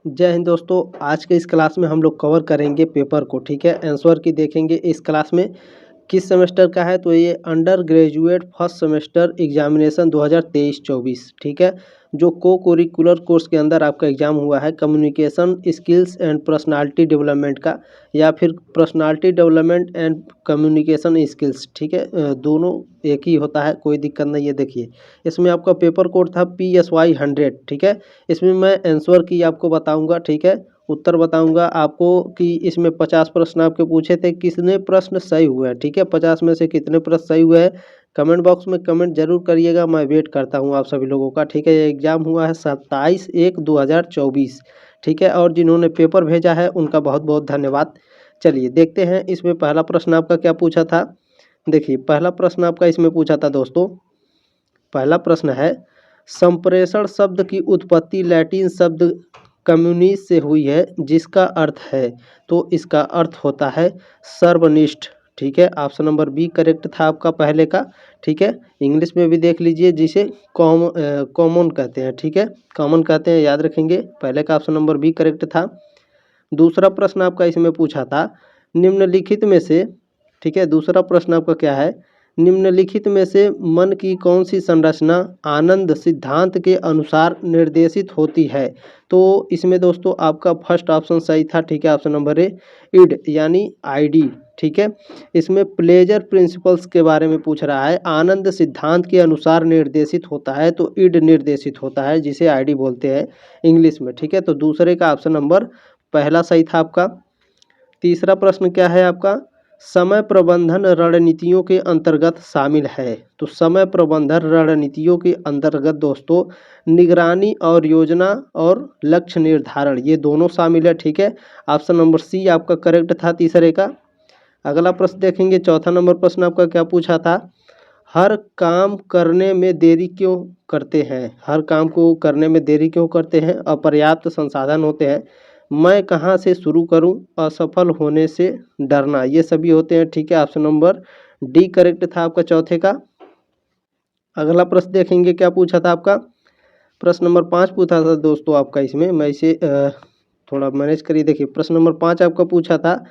जय हिंद दोस्तों। आज के इस क्लास में हम लोग कवर करेंगे पेपर को, ठीक है। आंसर की देखेंगे इस क्लास में किस सेमेस्टर का है, तो ये under graduate first semester examination 2023-24, ठीक है। जो को करिकुलर कोर्स के अंदर आपका एग्जाम हुआ है, communication skills and personality development का, या फिर personality development and communication skills, ठीक है। दोनों एक ही होता है, कोई दिक्कत नहीं है। देखिए इसमें आपका पेपर कोड था PSY 100, ठीक है। इसमें मैं आंसर की आपको बताऊंगा, ठीक है। उत्तर बताऊंगा आपको कि इसमें 50 प्रश्न आपके पूछे थे, कितने प्रश्न सही हुए हैं, ठीक है। 50 में से कितने प्रश्न सही हुए हैं कमेंट बॉक्स में कमेंट जरूर करिएगा। मैं वेट करता हूं आप सभी लोगों का, ठीक है। ये एग्जाम हुआ है 27/1/2024, ठीक है। और जिन्होंने पेपर भेजा है उनका बहुत बहुत धन्यवाद। चलिए देखते हैं इसमें पहला प्रश्न आपका क्या पूछा था। देखिए पहला प्रश्न आपका इसमें पूछा था दोस्तों। पहला प्रश्न है, संप्रेषण शब्द की उत्पत्ति लैटिन शब्द कम्युनिस से हुई है, जिसका अर्थ है, तो इसका अर्थ होता है सर्वनिष्ठ, ठीक है। ऑप्शन नंबर बी करेक्ट था आपका पहले का, ठीक है। इंग्लिश में भी देख लीजिए, जिसे कॉमन कहते हैं, ठीक है। कॉमन कहते हैं, याद रखेंगे। पहले का ऑप्शन नंबर बी करेक्ट था। दूसरा प्रश्न आपका इसमें पूछा था, निम्नलिखित में से, ठीक है। दूसरा प्रश्न आपका क्या है, निम्नलिखित में से मन की कौन सी संरचना आनंद सिद्धांत के अनुसार निर्देशित होती है। तो इसमें दोस्तों आपका फर्स्ट ऑप्शन सही था, ठीक है। ऑप्शन नंबर ए इड यानी आईडी, ठीक है। इसमें प्लेजर प्रिंसिपल्स के बारे में पूछ रहा है, आनंद सिद्धांत के अनुसार निर्देशित होता है, तो इड निर्देशित होता है, जिसे आईडी बोलते हैं इंग्लिश में, ठीक है। तो दूसरे का ऑप्शन नंबर पहला सही था आपका। तीसरा प्रश्न क्या है आपका, समय प्रबंधन रणनीतियों के अंतर्गत शामिल है। तो समय प्रबंधन रणनीतियों के अंतर्गत दोस्तों निगरानी और योजना और लक्ष्य निर्धारण, ये दोनों शामिल है, ठीक है। ऑप्शन नंबर सी आपका करेक्ट था तीसरे का। अगला प्रश्न देखेंगे, चौथा नंबर प्रश्न आपका क्या पूछा था, हर काम करने में देरी क्यों करते हैं। हर काम को करने में देरी क्यों करते हैं, अपर्याप्त संसाधन होते हैं, मैं कहाँ से शुरू करूं, असफल होने से डरना, ये सभी होते हैं, ठीक है। ऑप्शन नंबर डी करेक्ट था आपका चौथे का। अगला प्रश्न देखेंगे क्या पूछा था आपका, प्रश्न नंबर 5 पूछा था दोस्तों आपका। इसमें मैं इसे थोड़ा मैनेज करिए। देखिए प्रश्न नंबर 5 आपका पूछा था,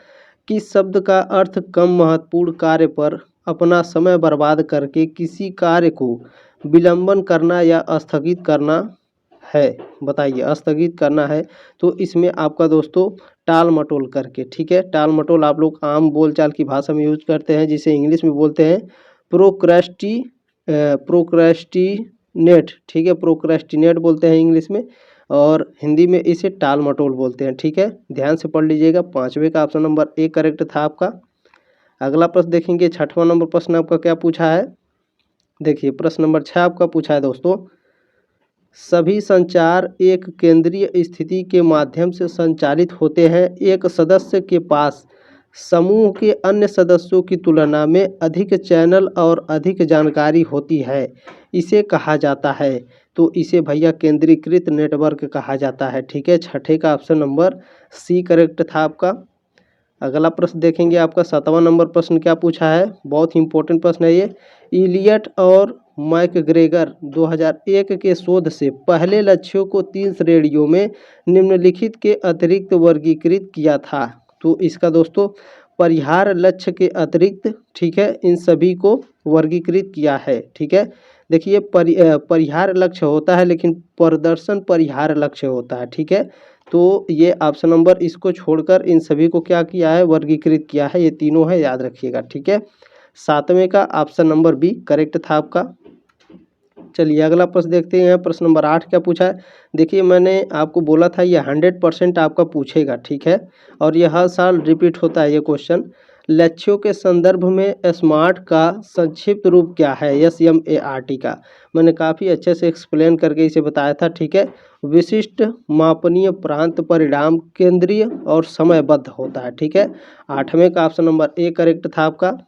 किस शब्द का अर्थ कम महत्वपूर्ण कार्य पर अपना समय बर्बाद करके किसी कार्य को विलंबन करना या स्थगित करना है। बताइए, स्थगित करना है तो इसमें आपका दोस्तों टाल मटोल करके, ठीक है। टाल मटोल आप लोग आम बोलचाल की भाषा में यूज करते हैं, जिसे इंग्लिश में बोलते हैं प्रोक्रेस्टिनेट, ठीक है। प्रोक्रेस्टिनेट बोलते हैं इंग्लिश में, और हिंदी में इसे टाल मटोल बोलते हैं, ठीक है। ध्यान से पढ़ लीजिएगा। पांचवे का ऑप्शन नंबर ए करेक्ट था आपका। अगला प्रश्न देखेंगे, छठवां नंबर प्रश्न आपका क्या पूछा है। देखिए प्रश्न नंबर 6 आपका पूछा है दोस्तों, सभी संचार एक केंद्रीय स्थिति के माध्यम से संचालित होते हैं। एक सदस्य के पास समूह के अन्य सदस्यों की तुलना में अधिक चैनल और अधिक जानकारी होती है, इसे कहा जाता है, तो इसे भैया केंद्रीकृत नेटवर्क कहा जाता है, ठीक है। छठे का ऑप्शन नंबर सी करेक्ट था आपका। अगला प्रश्न देखेंगे, आपका 7वां नंबर प्रश्न क्या पूछा है, बहुत ही इंपॉर्टेंट प्रश्न है ये। इलियट और मैकग्रेगर 2001 के शोध से पहले लक्ष्यों को 3 श्रेणियों में निम्नलिखित के अतिरिक्त वर्गीकृत किया था। तो इसका दोस्तों परिहार लक्ष्य के अतिरिक्त, ठीक है, इन सभी को वर्गीकृत किया है, ठीक है। देखिए परिहार लक्ष्य होता है, लेकिन प्रदर्शन परिहार लक्ष्य होता है, ठीक है। तो ये ऑप्शन नंबर इसको छोड़कर इन सभी को क्या किया है, वर्गीकृत किया है। ये तीनों है, याद रखिएगा, ठीक है। 7वें का ऑप्शन नंबर बी करेक्ट था आपका। चलिए अगला प्रश्न देखते हैं। प्रश्न नंबर 8 क्या पूछा है। देखिए मैंने आपको बोला था ये 100% आपका पूछेगा, ठीक है। और ये हर साल रिपीट होता है ये क्वेश्चन। लक्ष्यों के संदर्भ में स्मार्ट का संक्षिप्त रूप क्या है, SMART का। मैंने काफ़ी अच्छे से एक्सप्लेन करके इसे बताया था, ठीक है। विशिष्ट, मापनीय, प्रांत, परिणाम, केंद्रीय और समयबद्ध होता है, ठीक है। 8वें का ऑप्शन नंबर ए करेक्ट था आपका।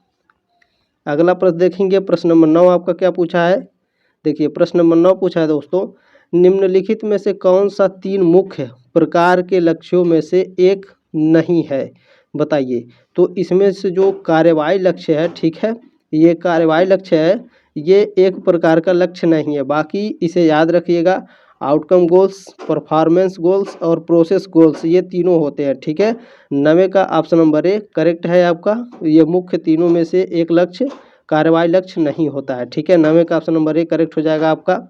अगला प्रश्न देखेंगे, प्रश्न नंबर 9 आपका क्या पूछा है। देखिए प्रश्न नंबर 9 पूछा है दोस्तों, निम्नलिखित में से कौन सा 3 मुख्य प्रकार के लक्ष्यों में से एक नहीं है, बताइए। तो इसमें से जो कार्यवाही लक्ष्य है, ठीक है, ये कार्यवाही लक्ष्य है, ये एक प्रकार का लक्ष्य नहीं है। बाकी इसे याद रखिएगा, आउटकम गोल्स, परफॉर्मेंस गोल्स और प्रोसेस गोल्स, ये तीनों होते हैं। ठीक है, 9वें का ऑप्शन नंबर ए करेक्ट है आपका। ये मुख्य तीनों में से एक लक्ष्य कार्रवाई लक्ष्य नहीं होता है। ठीक है, 9वें का ऑप्शन नंबर ए करेक्ट हो जाएगा आपका।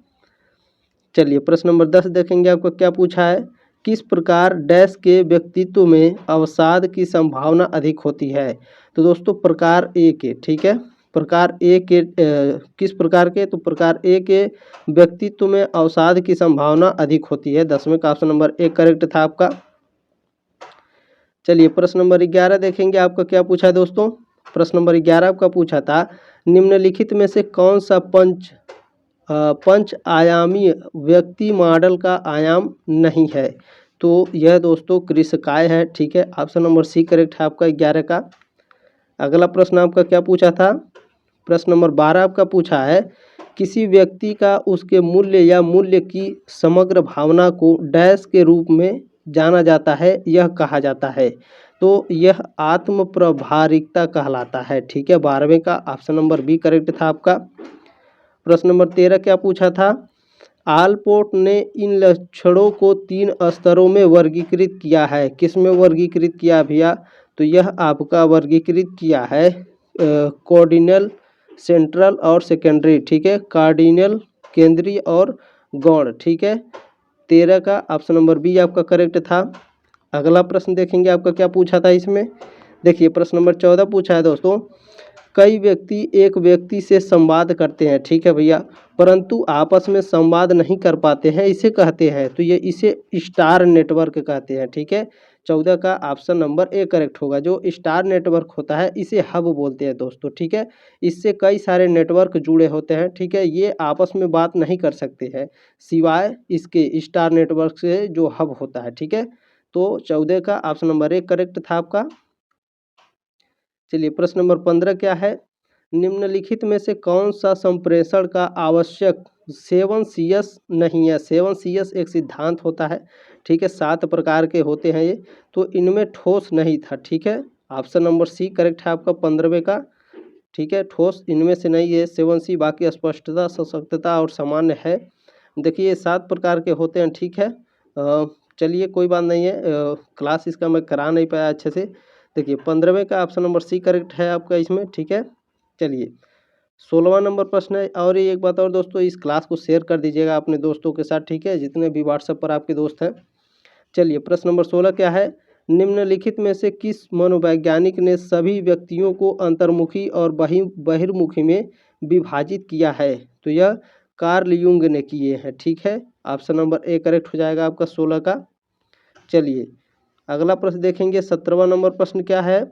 चलिए प्रश्न नंबर 10 देखेंगे आपको क्या पूछा है। किस प्रकार डैश के व्यक्तित्व में अवसाद की संभावना अधिक होती है। तो दोस्तों प्रकार ए के, ठीक है, प्रकार ए के किस प्रकार के, तो प्रकार ए के व्यक्तित्व में अवसाद की संभावना अधिक होती है। 10वें का ऑप्शन नंबर ए करेक्ट था आपका। चलिए प्रश्न नंबर 11 देखेंगे आपका क्या पूछा है दोस्तों। प्रश्न नंबर 11 आपका पूछा था निम्नलिखित में से कौन सा पंच आयामी व्यक्ति मॉडल का आयाम नहीं है। तो यह दोस्तों कृषकाय है। ठीक है, ऑप्शन नंबर सी करेक्ट है आपका 11 का। अगला प्रश्न आपका क्या पूछा था। प्रश्न नंबर 12 आपका पूछा है किसी व्यक्ति का उसके मूल्य या मूल्य की समग्र भावना को डैश के रूप में जाना जाता है, यह कहा जाता है। तो यह आत्म प्रभारिकता कहलाता है। ठीक है, 12वें का ऑप्शन नंबर बी करेक्ट था आपका। प्रश्न नंबर 13 क्या पूछा था। आलपोर्ट ने इन लक्षणों को 3 स्तरों में वर्गीकृत किया है। किस में वर्गीकृत किया भैया, तो यह आपका वर्गीकृत किया है कार्डिनल, सेंट्रल और सेकेंडरी। ठीक है, कार्डिनल केंद्रीय और गौण। ठीक है, 13 का ऑप्शन नंबर बी आपका करेक्ट था। अगला प्रश्न देखेंगे आपका क्या पूछा था इसमें। देखिए प्रश्न नंबर 14 पूछा है दोस्तों कई व्यक्ति एक व्यक्ति से संवाद करते हैं। ठीक है भैया, परंतु आपस में संवाद नहीं कर पाते हैं, इसे कहते हैं, तो ये इसे स्टार नेटवर्क कहते हैं। ठीक है, 14 का ऑप्शन नंबर ए करेक्ट होगा। जो स्टार नेटवर्क होता है इसे हब बोलते हैं दोस्तों। ठीक है, इससे कई सारे नेटवर्क जुड़े होते हैं। ठीक है, ये आपस में बात नहीं कर सकते हैं सिवाय इसके स्टार नेटवर्क से जो हब होता है। ठीक है, तो 14 का ऑप्शन नंबर ए करेक्ट था आपका। चलिए प्रश्न नंबर 15 क्या है। निम्नलिखित में से कौन सा संप्रेषण का आवश्यक 7CS नहीं है। 7CS एक सिद्धांत होता है। ठीक है, 7 प्रकार के होते हैं ये, तो इनमें ठोस नहीं था। ठीक है, ऑप्शन नंबर सी करेक्ट है आपका 15वें का। ठीक है, ठोस इनमें से नहीं है 7C, बाकी स्पष्टता, सशक्तता और सामान्य है। देखिए 7 प्रकार के होते हैं। ठीक है, चलिए कोई बात नहीं है, क्लास इसका मैं करा नहीं पाया अच्छे से। देखिए 15वें का ऑप्शन नंबर सी करेक्ट है आपका इसमें। ठीक है, चलिए 16वां नंबर प्रश्न है। और ये एक बात और दोस्तों, इस क्लास को शेयर कर दीजिएगा अपने दोस्तों के साथ। ठीक है, जितने भी व्हाट्सएप पर आपके दोस्त हैं। चलिए प्रश्न नंबर 16 क्या है। निम्नलिखित में से किस मनोवैज्ञानिक ने सभी व्यक्तियों को अंतर्मुखी और बहिर्मुखी में विभाजित किया है। तो यह कार्ल युंग ने किए हैं। ठीक है, ऑप्शन नंबर ए करेक्ट हो जाएगा आपका 16 का। चलिए अगला प्रश्न देखेंगे 17वां नंबर प्रश्न क्या है।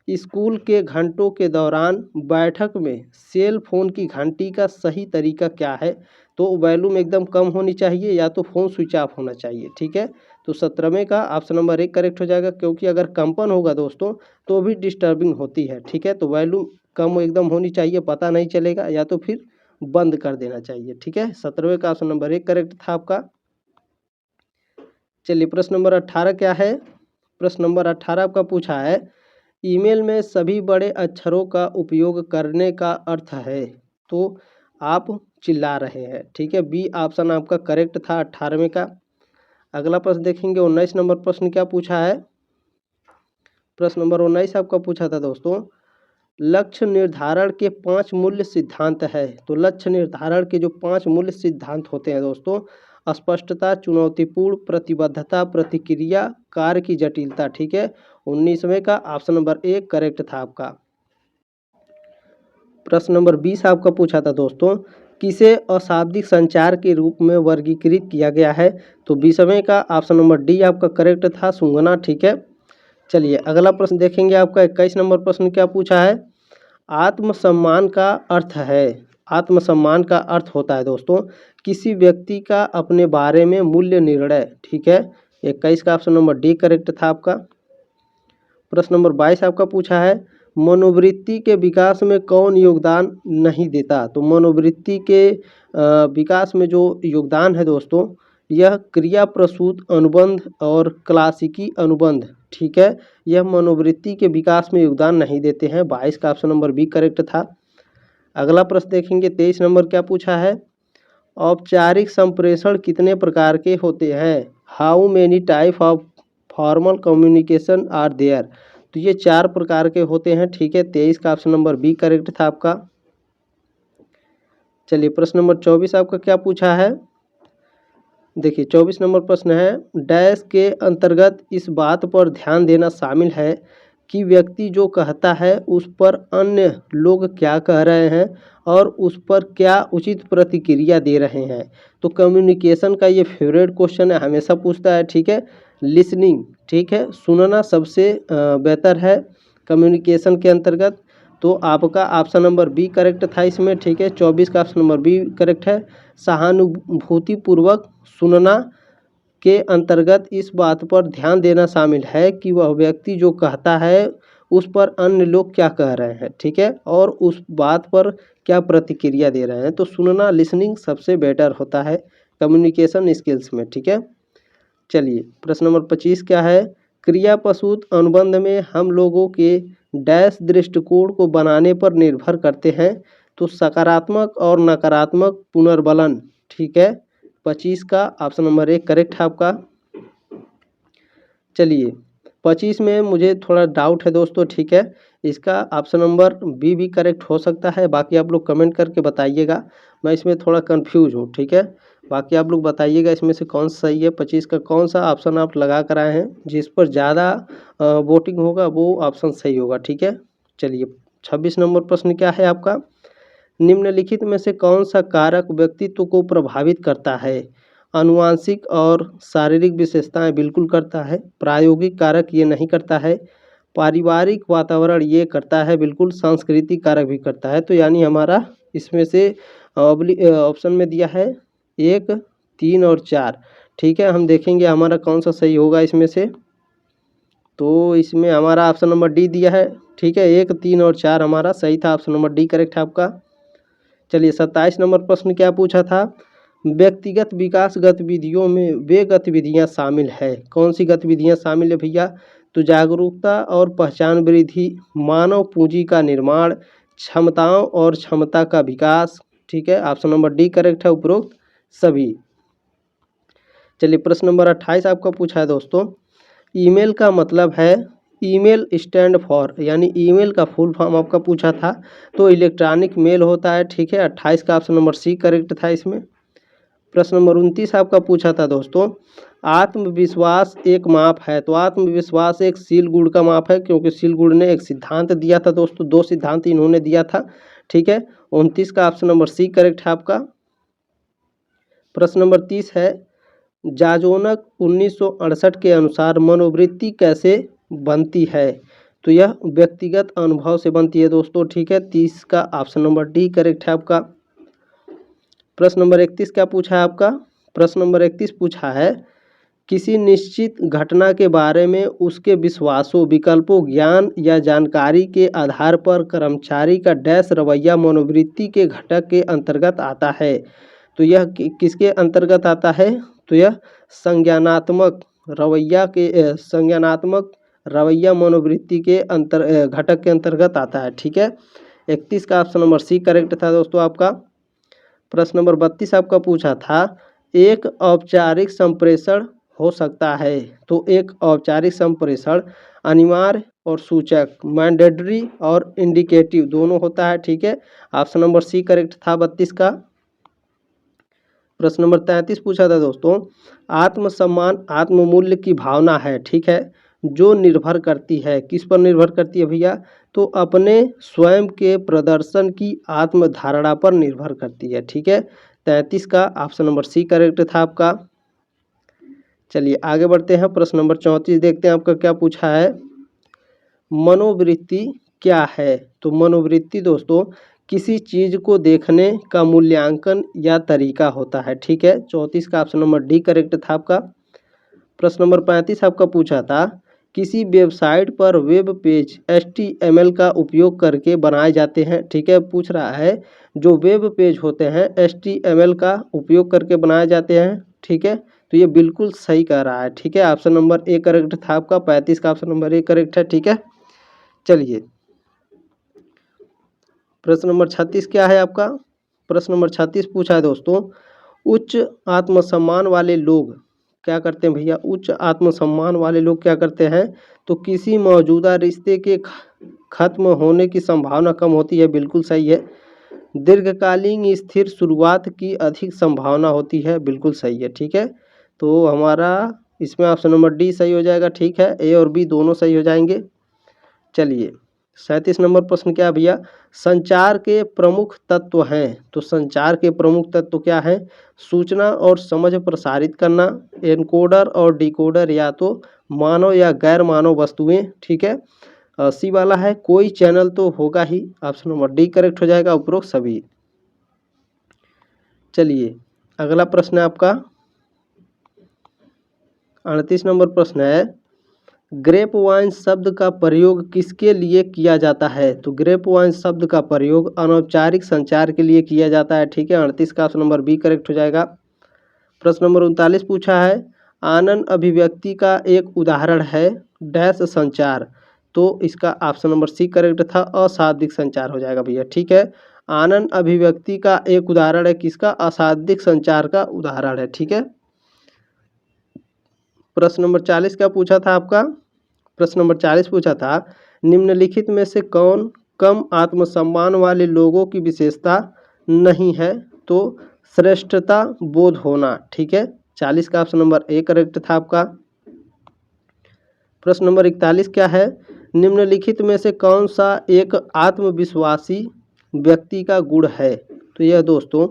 स्कूल के घंटों के दौरान बैठक में सेल फोन की घंटी का सही तरीका क्या है। तो वॉल्यूम एकदम कम होनी चाहिए या तो फ़ोन स्विच ऑफ होना चाहिए। ठीक है, तो 17वें का ऑप्शन नंबर 1 करेक्ट हो जाएगा, क्योंकि अगर कंपन होगा दोस्तों तो भी डिस्टर्बिंग होती है। ठीक है, तो वॉल्यूम कम एकदम होनी चाहिए, पता नहीं चलेगा, या तो फिर बंद कर देना चाहिए। ठीक है, 17वें का ऑप्शन नंबर 1 करेक्ट था आपका। चलिए प्रश्न नंबर 18 क्या है। प्रश्न नंबर 18 आपका पूछा है ईमेल में सभी बड़े अक्षरों का उपयोग करने का अर्थ है। तो आप चिल्ला रहे हैं। ठीक है, बी ऑप्शन आपका करेक्ट था 18वें का। अगला प्रश्न देखेंगे 19 नंबर प्रश्न क्या पूछा है। प्रश्न नंबर 19 आपका पूछा था दोस्तों लक्ष्य निर्धारण के 5 मूल्य सिद्धांत है। तो लक्ष्य निर्धारण के जो 5 मूल्य सिद्धांत होते हैं दोस्तों, स्पष्टता, चुनौतीपूर्ण, प्रतिबद्धता, प्रतिक्रिया, कार्य की जटिलता। ठीक है, 19वें का ऑप्शन नंबर 1 करेक्ट था आपका। प्रश्न नंबर 20 आपका पूछा था दोस्तों किसे अशाब्दिक संचार के रूप में वर्गीकृत किया गया है। तो 20वें का ऑप्शन नंबर डी आपका करेक्ट था, सूंघना। ठीक है, चलिए अगला प्रश्न देखेंगे आपका 21 नंबर प्रश्न क्या पूछा है। आत्मसम्मान का अर्थ है। आत्मसम्मान का अर्थ होता है दोस्तों किसी व्यक्ति का अपने बारे में मूल्य निर्णय। ठीक है, 21 का ऑप्शन नंबर डी करेक्ट था आपका। प्रश्न नंबर 22 आपका पूछा है मनोवृत्ति के विकास में कौन योगदान नहीं देता। तो मनोवृत्ति के विकास में जो योगदान है दोस्तों, यह क्रिया प्रसूत अनुबंध और क्लासिकी अनुबंध। ठीक है, यह मनोवृत्ति के विकास में योगदान नहीं देते हैं। 22 का ऑप्शन नंबर बी करेक्ट था। अगला प्रश्न देखेंगे 23 नंबर क्या पूछा है। औपचारिक संप्रेषण कितने प्रकार के होते हैं? How many type of formal communication are there? तो ये 4 प्रकार के होते हैं, ठीक है। 23 का ऑप्शन नंबर बी करेक्ट था आपका। चलिए प्रश्न नंबर 24 आपका क्या पूछा है? देखिए 24 नंबर प्रश्न है, डैश के अंतर्गत इस बात पर ध्यान देना शामिल है कि व्यक्ति जो कहता है उस पर अन्य लोग क्या कह रहे हैं और उस पर क्या उचित प्रतिक्रिया दे रहे हैं। तो कम्युनिकेशन का ये फेवरेट क्वेश्चन है, हमेशा पूछता है, ठीक है। लिसनिंग, ठीक है, सुनना सबसे बेहतर है कम्युनिकेशन के अंतर्गत। तो आपका ऑप्शन नंबर बी करेक्ट था इसमें, ठीक है। 24 का ऑप्शन नंबर बी करेक्ट है। सहानुभूतिपूर्वक सुनना के अंतर्गत इस बात पर ध्यान देना शामिल है कि वह व्यक्ति जो कहता है उस पर अन्य लोग क्या कह रहे हैं, ठीक है, और उस बात पर क्या प्रतिक्रिया दे रहे हैं। तो सुनना, लिसनिंग सबसे बेटर होता है कम्युनिकेशन स्किल्स में, ठीक है। चलिए प्रश्न नंबर 25 क्या है? क्रियापशुत अनुबंध में हम लोगों के डैश दृष्टिकोण को बनाने पर निर्भर करते हैं। तो सकारात्मक और नकारात्मक पुनर्बलन, ठीक है। 25 का ऑप्शन नंबर 1 करेक्ट है आपका। चलिए 25 में मुझे थोड़ा डाउट है दोस्तों, ठीक है। इसका ऑप्शन नंबर बी भी करेक्ट हो सकता है, बाकी आप लोग कमेंट करके बताइएगा। मैं इसमें थोड़ा कंफ्यूज हूँ, ठीक है। बाकी आप लोग बताइएगा इसमें से कौन सा सही है। 25 का कौन सा ऑप्शन आप लगा कर आए हैं, जिस पर ज़्यादा वोटिंग होगा वो ऑप्शन सही होगा, ठीक है। चलिए 26 नंबर प्रश्न क्या है आपका? निम्नलिखित में से कौन सा कारक व्यक्तित्व को प्रभावित करता है? आनुवांशिक और शारीरिक विशेषताएं बिल्कुल करता है, प्रायोगिक कारक ये नहीं करता है, पारिवारिक वातावरण ये करता है बिल्कुल, सांस्कृतिक कारक भी करता है। तो यानी हमारा इसमें से ऑप्शन में दिया है 1, 3 और 4, ठीक है। हम देखेंगे हमारा कौन सा सही होगा इसमें से। तो इसमें हमारा ऑप्शन नंबर डी दिया है, ठीक है। 1, 3 और 4 हमारा सही था, ऑप्शन नंबर डी करेक्ट है आपका। चलिए 27 नंबर प्रश्न क्या पूछा था? व्यक्तिगत विकास गतिविधियों में वे गतिविधियां शामिल है, कौन सी गतिविधियां शामिल है भैया? तो जागरूकता और पहचान वृद्धि, मानव पूंजी का निर्माण, क्षमताओं और क्षमता का विकास, ठीक है। ऑप्शन नंबर डी करेक्ट है, उपरोक्त सभी। चलिए प्रश्न नंबर 28 आपका पूछा है दोस्तों, ईमेल का मतलब है, ईमेल स्टैंड फॉर, यानी ईमेल का फुल फॉर्म आपका पूछा था। तो इलेक्ट्रॉनिक मेल होता है, ठीक है। 28 का ऑप्शन नंबर सी करेक्ट था इसमें। प्रश्न नंबर 29 आपका पूछा था दोस्तों, आत्मविश्वास एक माप है। तो आत्मविश्वास एक सील गुण का माप है, क्योंकि सील गुण ने एक सिद्धांत दिया था दोस्तों, 2 सिद्धांत इन्होंने दिया था, ठीक है। 29 का ऑप्शन नंबर सी करेक्ट है आपका। प्रश्न नंबर 30 है, जाजोनक 1968 के अनुसार मनोवृत्ति कैसे बनती है? तो यह व्यक्तिगत अनुभव से बनती है दोस्तों, ठीक है। 30 का ऑप्शन नंबर डी करेक्ट है आपका। प्रश्न नंबर 31 क्या पूछा है आपका? प्रश्न नंबर 31 पूछा है, किसी निश्चित घटना के बारे में उसके विश्वासों, विकल्पों, ज्ञान या जानकारी के आधार पर कर्मचारी का डैश रवैया मनोवृत्ति के घटक के अंतर्गत आता है। तो यह किसके अंतर्गत आता है? तो यह संज्ञानात्मक रवैया मनोवृत्ति के घटक के अंतर्गत आता है, ठीक है। 31 का ऑप्शन नंबर सी करेक्ट था दोस्तों आपका। प्रश्न नंबर 32 आपका पूछा था, एक औपचारिक संप्रेषण हो सकता है। तो एक औपचारिक संप्रेषण अनिवार्य और सूचक, मैंडेटरी और इंडिकेटिव दोनों होता है, ठीक है। ऑप्शन नंबर सी करेक्ट था 32 का। प्रश्न नंबर 33 पूछा था दोस्तों, आत्मसम्मान आत्ममूल्य की भावना है, ठीक है, जो निर्भर करती है, किस पर निर्भर करती है भैया? तो अपने स्वयं के प्रदर्शन की आत्मधारणा पर निर्भर करती है, ठीक है। 33 का ऑप्शन नंबर सी करेक्ट था आपका। चलिए आगे बढ़ते हैं, प्रश्न नंबर 34 देखते हैं आपका क्या पूछा है। मनोवृत्ति क्या है? तो मनोवृत्ति दोस्तों किसी चीज को देखने का मूल्यांकन या तरीका होता है, ठीक है। 34 का ऑप्शन नंबर डी करेक्ट था आपका। प्रश्न नंबर 35 आपका पूछा था, किसी वेबसाइट पर वेब पेज HTML का उपयोग करके बनाए जाते हैं, ठीक है। पूछ रहा है जो वेब पेज होते हैं HTML का उपयोग करके बनाए जाते हैं, ठीक है। तो ये बिल्कुल सही कह रहा है, ठीक है। ऑप्शन नंबर ए करेक्ट था आपका। 35 का ऑप्शन नंबर ए करेक्ट है, ठीक है। चलिए प्रश्न नंबर 36 क्या है आपका? प्रश्न नंबर 36 पूछा है दोस्तों, उच्च आत्मसम्मान वाले लोग क्या करते हैं भैया, उच्च आत्मसम्मान वाले लोग क्या करते हैं, तो किसी मौजूदा रिश्ते के खत्म होने की संभावना कम होती है, बिल्कुल सही है। दीर्घकालीन स्थिर शुरुआत की अधिक संभावना होती है, बिल्कुल सही है, ठीक है। तो हमारा इसमें ऑप्शन नंबर डी सही हो जाएगा, ठीक है। ए और बी दोनों सही हो जाएंगे। चलिए 37 नंबर प्रश्न क्या है भैया, संचार के प्रमुख तत्व हैं। तो संचार के प्रमुख तत्व क्या हैं, सूचना और समझ प्रसारित करना, एनकोडर और डिकोडर या तो मानव या गैर मानव वस्तुएं, ठीक है। सी वाला है कोई चैनल तो होगा ही, ऑप्शन नंबर डी करेक्ट हो जाएगा, उपरोक्त सभी। चलिए अगला प्रश्न है आपका 38 नंबर प्रश्न है, ग्रेप वाइन शब्द का प्रयोग किसके लिए किया जाता है। तो ग्रेप वाइन शब्द का प्रयोग अनौपचारिक संचार के लिए किया जाता है, ठीक है। 38 का ऑप्शन नंबर बी करेक्ट हो जाएगा। प्रश्न नंबर 39 पूछा है, आनंद अभिव्यक्ति का एक उदाहरण है डैश संचार। तो इसका ऑप्शन नंबर सी करेक्ट था, अशाब्दिक संचार हो जाएगा भैया, ठीक है। आनंद अभिव्यक्ति का एक उदाहरण है किसका, अशाब्दिक संचार का उदाहरण है, ठीक है। प्रश्न नंबर 40 क्या पूछा था आपका, प्रश्न नंबर 40 पूछा था, निम्नलिखित में से कौन कम आत्मसम्मान वाले लोगों की विशेषता नहीं है। तो श्रेष्ठता बोध होना, ठीक है। 40 का ऑप्शन नंबर ए करेक्ट था आपका। प्रश्न नंबर 41 क्या है, निम्नलिखित में से कौन सा एक आत्मविश्वासी व्यक्ति का गुण है। तो यह दोस्तों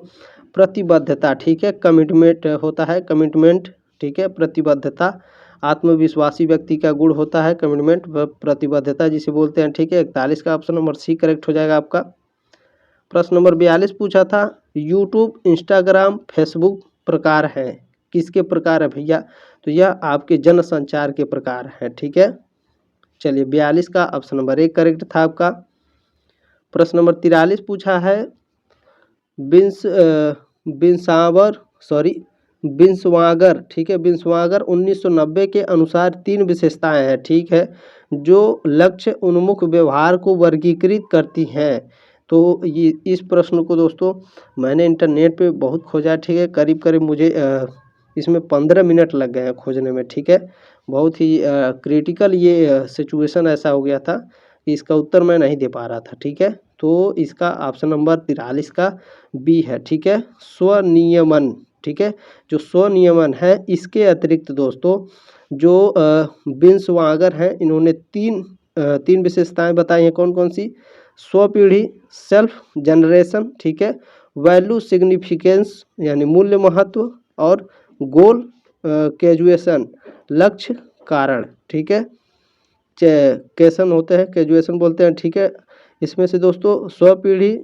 प्रतिबद्धता, ठीक है, कमिटमेंट होता है, कमिटमेंट, ठीक है, प्रतिबद्धता आत्मविश्वासी व्यक्ति का गुण होता है, कमिटमेंट व प्रतिबद्धता जिसे बोलते हैं, ठीक है। 41 का ऑप्शन नंबर सी करेक्ट हो जाएगा आपका। प्रश्न नंबर 42 पूछा था, यूट्यूब इंस्टाग्राम फेसबुक प्रकार है, किसके प्रकार है भैया। तो यह आपके जनसंचार के प्रकार है, ठीक है। चलिए 42 का ऑप्शन नंबर ए करेक्ट था आपका। प्रश्न नंबर 43 पूछा है, बिन्सवागर, ठीक है, बिन्सवागर 1990 के अनुसार 3 विशेषताएं हैं, ठीक है, जो लक्ष्य उन्मुख व्यवहार को वर्गीकृत करती हैं। तो ये इस प्रश्न को दोस्तों मैंने इंटरनेट पे बहुत खोजा, ठीक है, करीब करीब मुझे इसमें 15 मिनट लग गए हैं खोजने में, ठीक है। बहुत ही क्रिटिकल ये सिचुएशन ऐसा हो गया था कि इसका उत्तर मैं नहीं दे पा रहा था, ठीक है। तो इसका ऑप्शन नंबर 43 का बी है, ठीक है, स्वनियमन, ठीक है। जो स्वनियमन है, इसके अतिरिक्त दोस्तों जो बिन्सवागर हैं इन्होंने तीन विशेषताएं बताई हैं, कौन कौन सी, स्वपीढ़ी, सेल्फ जनरेशन, ठीक है, वैल्यू सिग्निफिकेंस यानी मूल्य महत्व, और गोल कैजुएशन लक्ष्य कारण, ठीक है, कैसन होते हैं, कैजुएशन बोलते हैं, ठीक है। इसमें से दोस्तों स्वपीढ़ी,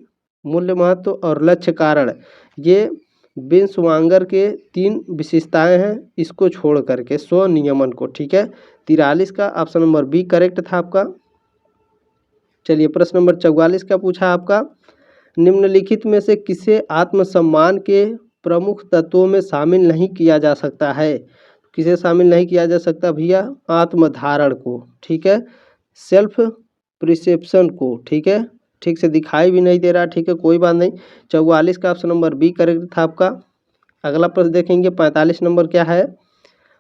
मूल्य महत्व और लक्ष्य कारण, ये बिन्सवांगर के 3 विशेषताएं हैं, इसको छोड़ करके स्वनियमन को, ठीक है। 43 का ऑप्शन नंबर बी करेक्ट था आपका। चलिए प्रश्न नंबर 44 का पूछा आपका, निम्नलिखित में से किसे आत्मसम्मान के प्रमुख तत्वों में शामिल नहीं किया जा सकता है। किसे शामिल नहीं किया जा सकता भैया, आत्मधारण को, ठीक है, सेल्फ प्रिसेप्शन को, ठीक है, ठीक से दिखाई भी नहीं दे रहा, ठीक है, कोई बात नहीं। 44 का ऑप्शन नंबर बी करेक्ट था आपका। अगला प्रश्न देखेंगे 45 नंबर क्या है,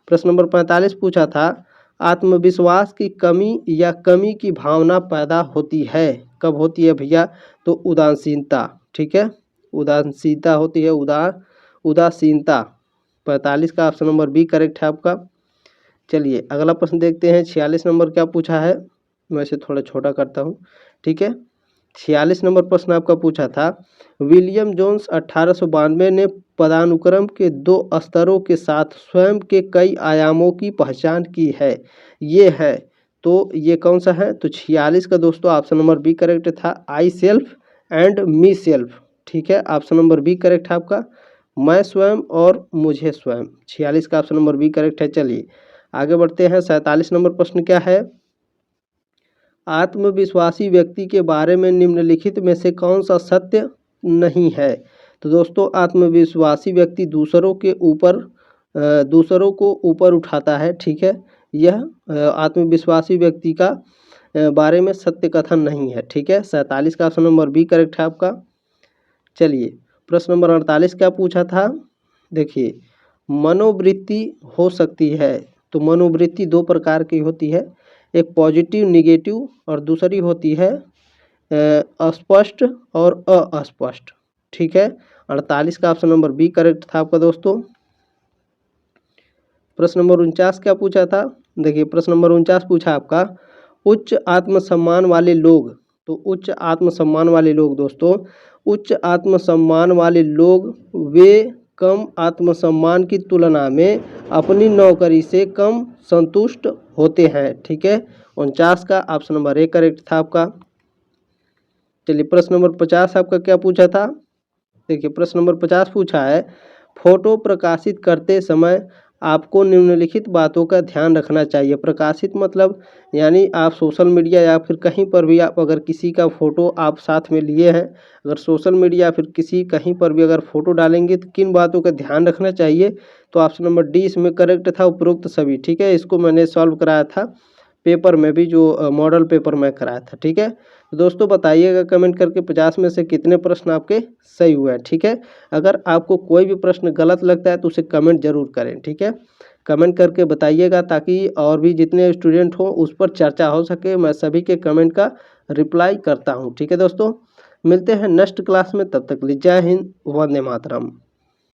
प्रश्न नंबर 45 पूछा था, आत्मविश्वास की कमी या कमी की भावना पैदा होती है, कब होती है भैया, तो उदासीनता, ठीक है, उदासीनता होती है, उदासीनता। 45 का ऑप्शन नंबर बी करेक्ट है आपका। चलिए अगला प्रश्न देखते हैं 46 नंबर क्या पूछा है, मैं इसे थोड़ा छोटा करता हूँ, ठीक है। 46 नंबर प्रश्न आपका पूछा था, विलियम जोन्स 1892 ने पदानुक्रम के 2 स्तरों के साथ स्वयं के कई आयामों की पहचान की है, ये है, तो ये कौन सा है, तो 46 का दोस्तों ऑप्शन नंबर बी करेक्ट था, I self and me self, ठीक है, ऑप्शन नंबर बी करेक्ट है आपका, मैं स्वयं और मुझे स्वयं। 46 का ऑप्शन नंबर बी करेक्ट है। चलिए आगे बढ़ते हैं, 47 नंबर प्रश्न क्या है, आत्मविश्वासी व्यक्ति के बारे में निम्नलिखित में से कौन सा सत्य नहीं है। तो दोस्तों आत्मविश्वासी व्यक्ति दूसरों को ऊपर उठाता है, ठीक है, यह आत्मविश्वासी व्यक्ति का बारे में सत्य कथन नहीं है, ठीक है। 47 का ऑप्शन नंबर बी करेक्ट है आपका। चलिए प्रश्न नंबर 48 क्या पूछा था, देखिए मनोवृत्ति हो सकती है, तो मनोवृत्ति दो प्रकार की होती है, एक पॉजिटिव निगेटिव और दूसरी होती है अस्पष्ट और अस्पष्ट। ठीक है, 48 का ऑप्शन नंबर बी करेक्ट था आपका दोस्तों। प्रश्न नंबर 49 क्या पूछा था? देखिए प्रश्न नंबर 49 पूछा आपका उच्च आत्मसम्मान वाले लोग। तो उच्च आत्मसम्मान वाले लोग दोस्तों, उच्च आत्मसम्मान वाले लोग वे कम आत्मसम्मान की तुलना में अपनी नौकरी से कम संतुष्ट होते हैं। ठीक है, 49 का ऑप्शन नंबर ए करेक्ट था आपका। चलिए प्रश्न नंबर 50 आपका क्या पूछा था? देखिए प्रश्न नंबर 50 पूछा है फोटो प्रकाशित करते समय आपको निम्नलिखित बातों का ध्यान रखना चाहिए। प्रकाशित मतलब यानी आप सोशल मीडिया या फिर कहीं पर भी आप अगर किसी का फ़ोटो आप साथ में लिए हैं, अगर सोशल मीडिया या फिर किसी कहीं पर भी अगर फ़ोटो डालेंगे तो किन बातों का ध्यान रखना चाहिए? तो ऑप्शन नंबर डी इसमें करेक्ट था, उपरोक्त सभी। ठीक है, इसको मैंने सॉल्व कराया था पेपर में भी, जो मॉडल पेपर में कराया था। ठीक है, तो दोस्तों बताइएगा कमेंट करके 50 में से कितने प्रश्न आपके सही हुए हैं। ठीक है, अगर आपको कोई भी प्रश्न गलत लगता है तो उसे कमेंट जरूर करें। ठीक है, कमेंट करके बताइएगा ताकि और भी जितने स्टूडेंट हों उस पर चर्चा हो सके। मैं सभी के कमेंट का रिप्लाई करता हूं। ठीक है दोस्तों, मिलते हैं नेक्स्ट क्लास में, तब तक के लिए जय हिंद, वंदे मातरम।